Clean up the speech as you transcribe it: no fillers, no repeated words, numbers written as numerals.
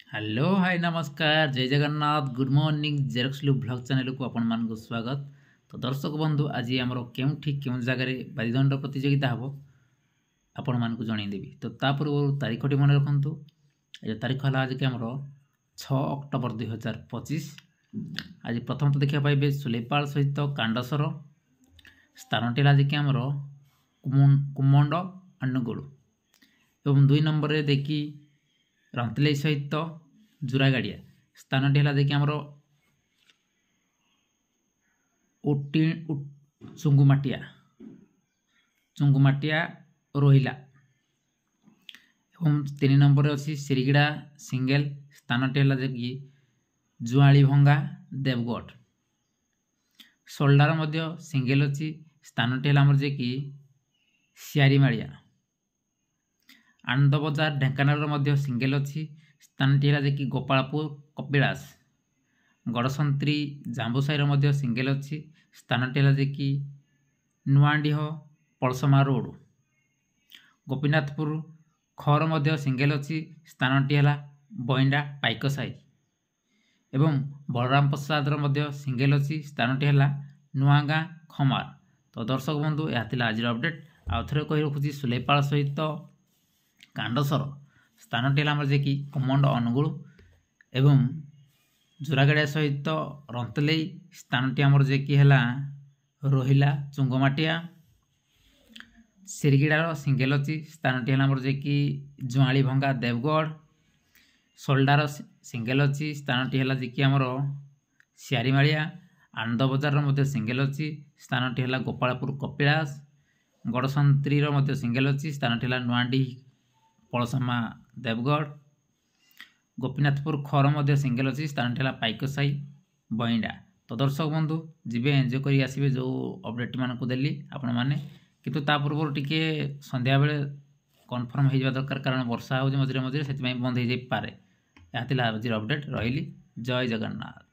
Hello hi नमस्कार जय Jagannath good morning Xerox look blog channel को आपण मान स्वागत। तो दर्शक बंधु आज आमर क्यों जगार बारिदंड प्रतियोगिता हम आपण मान जनईदेवी। तो पूर्व तारीखटी मन रखु। तारीख है आज कि आम 6 अक्टोबर 2025। आज प्रथम तो देखा पाइबे सुलेपाल सहित कांडसर स्थान टी आज कि आमर कुमंड अनुगुल और 2 नंबर रे देखी रंतले सहित जुरागाड़िया स्थान टी है देखिए आमर चुंगुमाटिया रोहिला। और 3 नंबर अच्छी सिरिगड़ा सिंगल स्थान टी है देखिए जुआली भंगा देवगढ़। सोल्डार मध्य सिंगल अच्छी स्थान टी है जे कि सियारीमाड़िया। आनंद बजार ढेंकानाल सिंगल अच्छी स्थान टी है जे कि गोपालपुर कपिलास। गड़संत्री जांबुसाई सिंगल अच्छी स्थान टी है जे कि नुआडीह पलसमा रोड। गोपीनाथपुर खर सिंगल अच्छी स्थान टी है बईंडा पाइकसाई। एवं बलराम प्रसाद सिंगल अच्छी स्थान टी है नुआगाँ खमार। तो दर्शक बंधु यह आज अपडेट आउ थे कही रखुच्छी सुलेपाल सहित कांडसर स्थान टी है जे कि कुमंड अनुगुल एवं जुरागाड़िया सहित रंतले स्थान टी आमर जे कि है रोहिला चुंगमाटिया। सिरगिड़ार सिंगल अच्छी स्थान टी है जे कि जुआली भंगा देवगढ़। सोल्डार सिंगल अच्छी स्थान टी है जे कि आमर सियारीमाड़िया। आनंद बजार सिंगल अच्छी स्थान टी है गोपालपुर कपिलास। गड़संत्री सिंगल अच्छी स्थान टी है नुआडी पलसमा देवगढ़। गोपीनाथपुर खर सिंगल अच्छी स्थान टी है पाइकसाई बईंडा। तो दर्शक बंधु जीवे एंजॉय करी आसबे जो अपडेट मान को देली आपण माने किंतु ता पूर्व टिके संध्या बेले कन्फर्म हो दरकार कारण वर्षा हो मझे मझे से बंद हो जाए पारे। यह आज अपडेट रही। जय जगन्नाथ।